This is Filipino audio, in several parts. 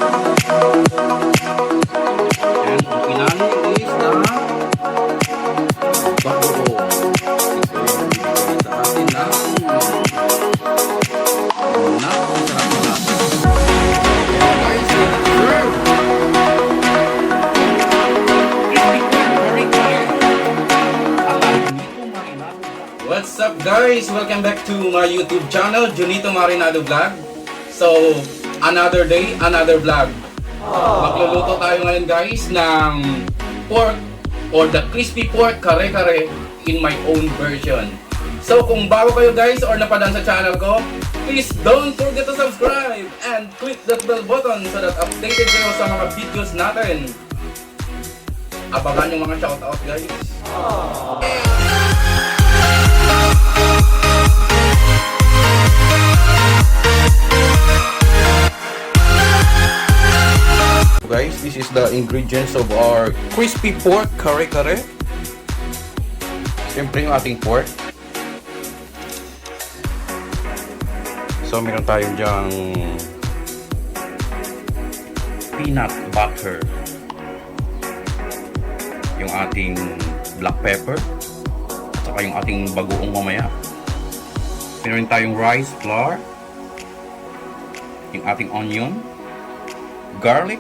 And ang pinali is the bagoong. Ito yung bibigay sa atin na napakasarap na lasa. And guys, let's serve! What's up guys? Welcome back to my YouTube channel, Junito Marinado Vlog. So, another day, another vlog. Magluluto tayo ngayon guys ng pork or the crispy pork kare-kare in my own version. So, kung bago kayo guys or napadaan sa channel ko, please don't forget to subscribe and click that bell button so that updated kayo sa mga videos natin. Abangan yung mga shoutout guys. Guys, this is the ingredients of our crispy pork kare-kare. Siyempre yung ating pork. So meron tayong dyang peanut butter, yung ating black pepper, at saka yung ating bagoong mamaya. Meron tayong rice flour, yung ating onion, garlic,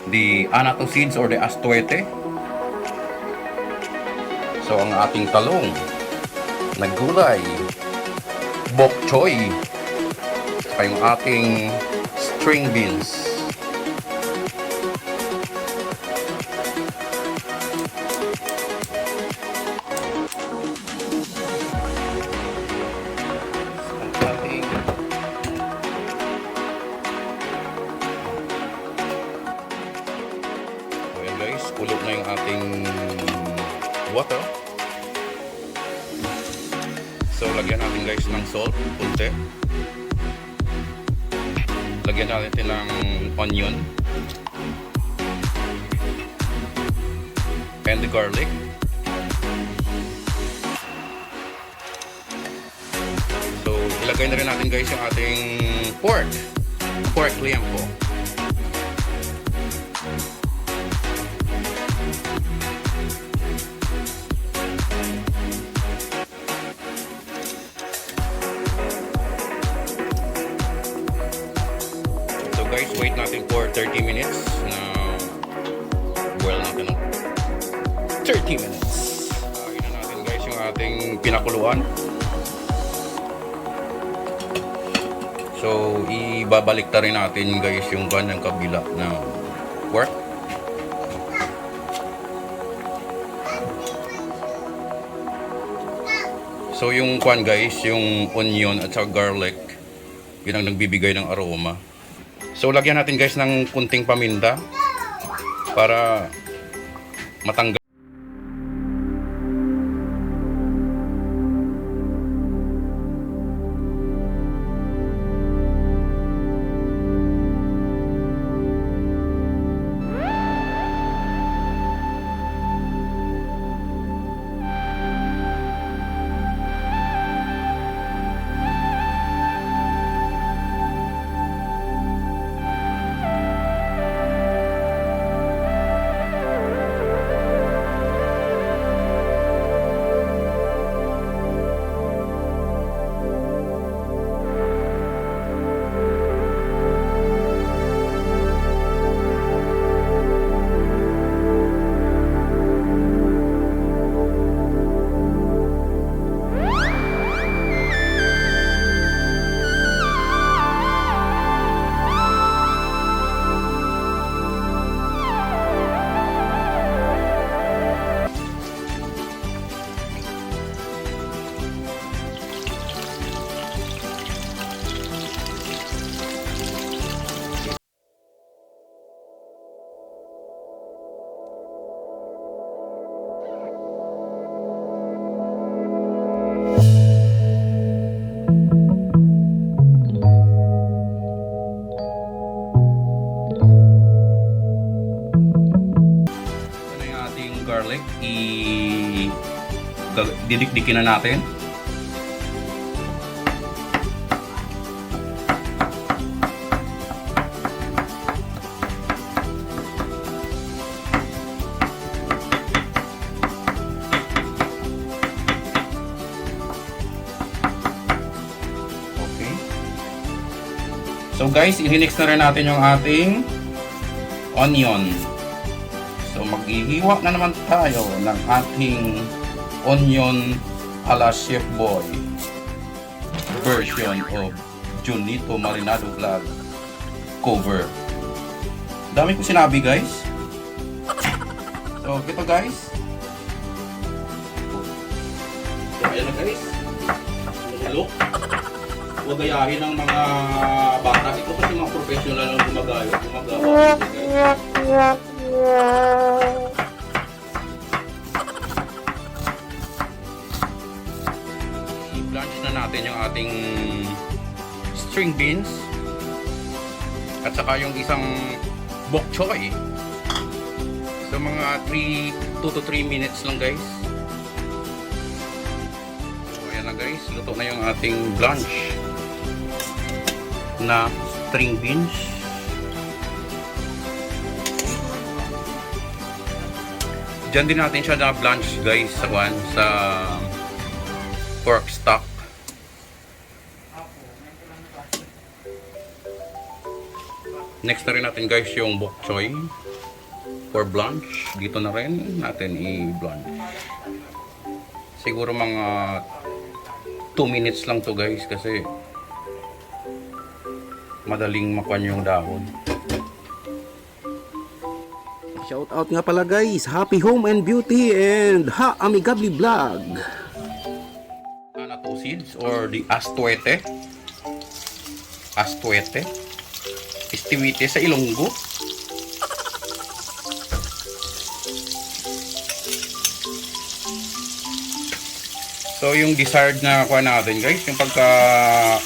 the anato seeds or the astuete. So ang ating talong na gulay, bok choy, saka yung ating string beans. Guys, kulog na yung ating water. So, lagyan natin guys ng salt, kunti. Lagyan natin ng onion. And the garlic. So, ilagay na rin natin guys yung ating pork. Pork liempo. Guys, wait natin for 30 minutes na boil natin ng 30 minutes. Lagyan na natin guys yung ating pinakuluan. So, ibabalik ta rin natin guys yung kanyang kabila na pork. So, yung kwan guys, yung onion at saka garlic, yun ang nagbibigay ng aroma. So, lagyan natin guys ng kunting paminta para matanggal. garlic, didikdikin na natin. So guys, i-mix na rin natin yung ating onion. So maghihiwa na naman tayo ng ating onion ala Chef Boy version of Junito Marinado Vlog cover. Dami ko sinabi guys. So ito guys. So ayan na guys. Look. Huwag gayahin ng mga bata. Ito kasi mga professional ang gumagawa. I-blanch na natin yung ating string beans at saka yung isang bok choy. So mga 2 to 3 minutes lang guys. So ayan na guys, luto na yung ating blanch na string beans. Diyan din natin siya na blanch guys sa pork stock. Next na rin natin guys yung bok choy for blanch. Dito na rin natin i-blanch. Siguro mga 2 minutes lang to guys kasi madaling makuha yung dahon. Shout out nga pala guys, Happy Home and Beauty and Ha Amigably Vlog. Anato seeds or the astuete. Astuete. Istiwite sa Ilonggo. So yung desired na kuha natin guys, yung pagka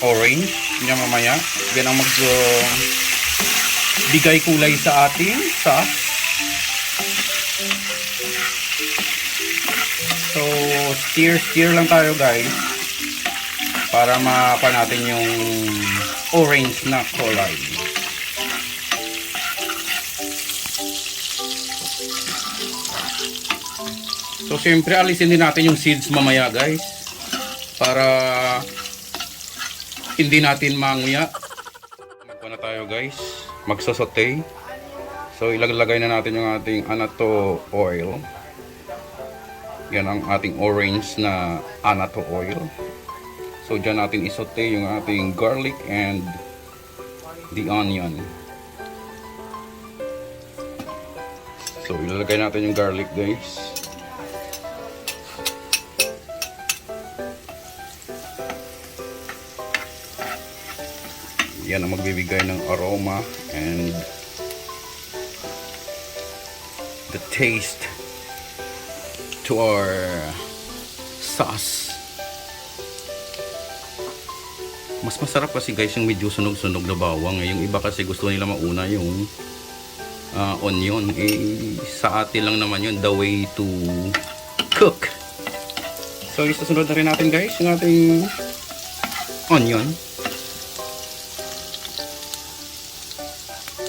orange niya mamaya, yan ang bigay kulay sa ating sauce. So stir lang tayo guys para makuha natin yung orange na kulay. So siyempre alisin din natin yung seeds mamaya guys para hindi natin manguya. Magpa na tayo guys, magsasaute. So ilalagay na natin yung ating anato oil. Yan ang ating orange na anato oil. So dyan natin isote yung ating garlic and the onion. So ilalagay natin yung garlic guys. Yan ang magbibigay ng aroma and the taste to our sauce. Mas masarap kasi guys yung medyo sunog-sunog na bawang. Yung iba kasi gusto nila mauna yung onion. Sa atin lang naman yun, the way to cook. So isasunod na rin natin guys yung ating onion.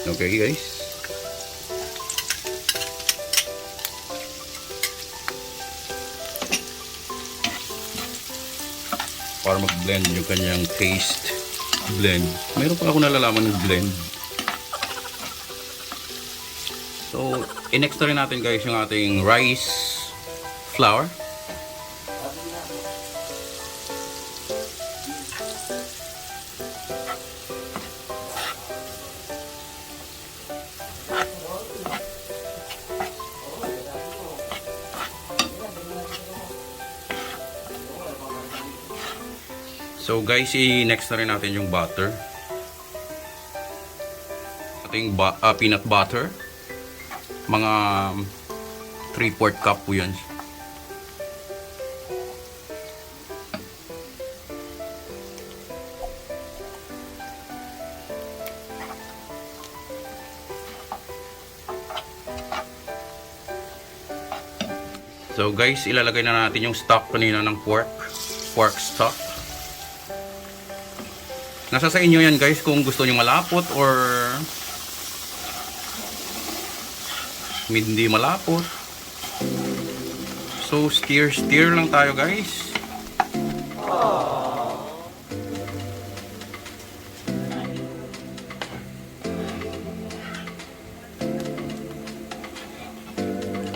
Okay guys. Para mag-blend yung kanyang taste blend. Mayroon pa ako nalalaman ng blend. So, i-next na rin natin guys yung ating rice flour. So guys, i-next na rin natin yung butter. Ating peanut butter. Mga 3/4 cup po yan. So guys, ilalagay na natin yung stock kanina ng pork stock. Nasa sa inyo yan guys kung gusto nyo malapot or hindi malapot. So stir lang tayo guys.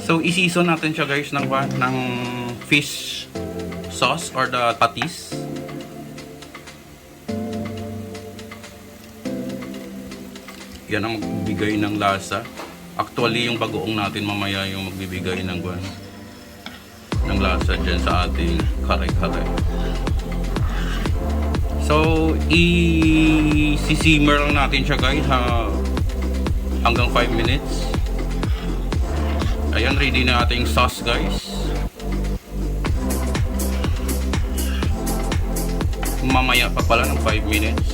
So, i-season natin siya guys ng fish sauce or the patis. Yan ang magbibigay ng lasa. Actually, yung bagoong natin mamaya yung magbibigay ng lasa dyan sa ating kare-kare. So, i-simmer lang natin siya guys hanggang 5 minutes. Ayan, ready na ating sauce guys. Mamaya pa pala ng 5 minutes.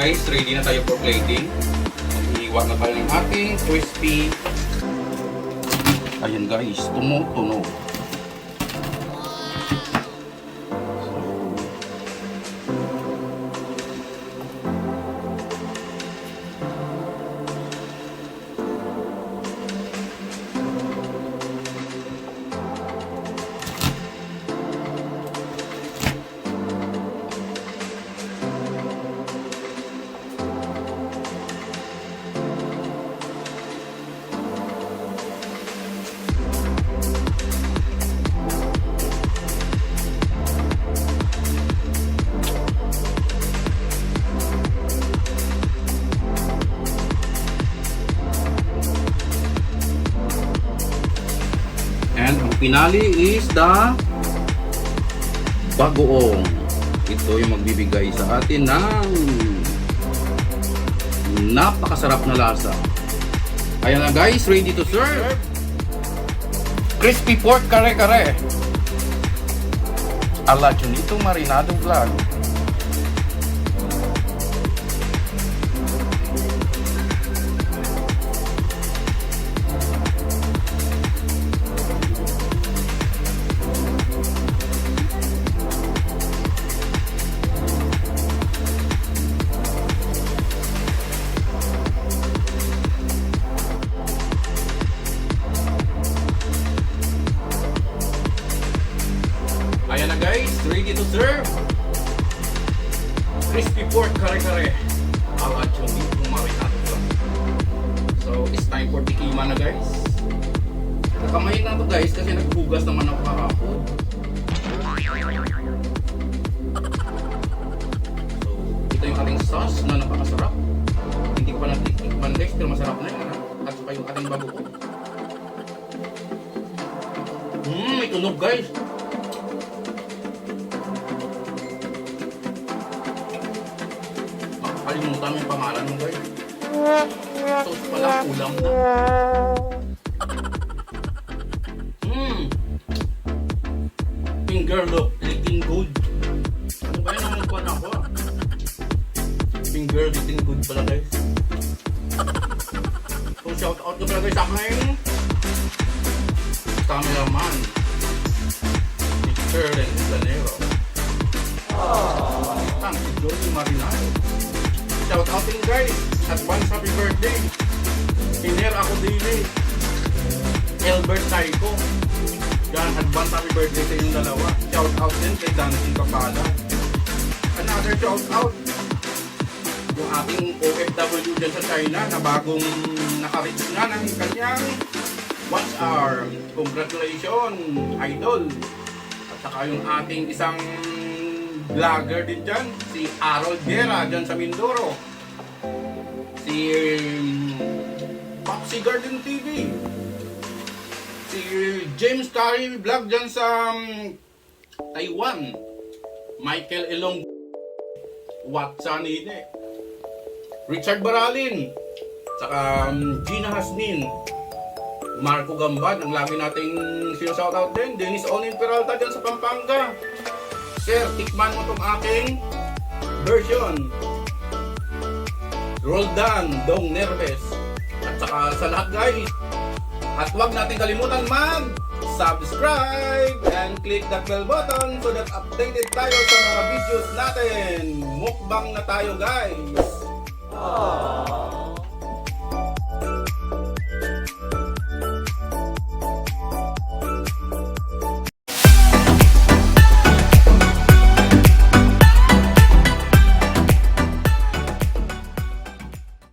Guys, ready na tayo for plating. Mag-iiwan na tayo ng ating crispy. Ayan guys, tumutunog. And ang pinali is the bagoong. Ito yung magbibigay sa atin ng napakasarap na lasa. Ayan na guys, ready to serve. Crispy pork kare-kare. Ala Junito Marinado Vlog. Ayan na guys, ready to serve. Crispy pork kare-kare. Ala Junito Marinado Vlog. So, it's time for tikiman na guys. Nakamayin na to guys kasi naghugas naman ako kahapon. So, ito yung ating sauce na napakasarap. Hindi ko pa natikman guys, pero masarap na yan. At saka yung ating bagoong. May tunog guys. Kalimutan mo yung pangalan mo guys. Sauce pala, ulam na. Finger licking good. Ano ba yan ang nagkuhan ako Finger licking good pala guys. So shout out na pala guys sa aking cameraman, Mr. Lanero. Thank you, Johnny Marinado. Shout out din guys. Advance happy birthday. Hiner ako dili. Albert Taiko. Yan, advance happy birthday sa inyong dalawa. Shout out din kay Dancing Kapala. Another shout out. Yung ating OFW dyan sa China na bagong nakareach na ng kanyang watch hour. Congratulations, idol. At saka yung ating isang vlogger din dyan, si Harold Guerra dyan sa Mindoro. Si Popsy Garden TV. Si James Curry vlog dyan sa Taiwan. Michael Elong Watsanine. Richard Baralin. Saka Gina Hasnin. Marco Gambad, ang lagi nating sinashoutout din. Dennis Onin Peralta dyan sa Pampanga. Sir, tikman mo tong aking version. Roldan, Dong Nerves. At saka sa lahat guys. At huwag natin kalimutan mag-subscribe and click that bell button so that updated tayo sa mga videos natin. Mukbang na tayo guys.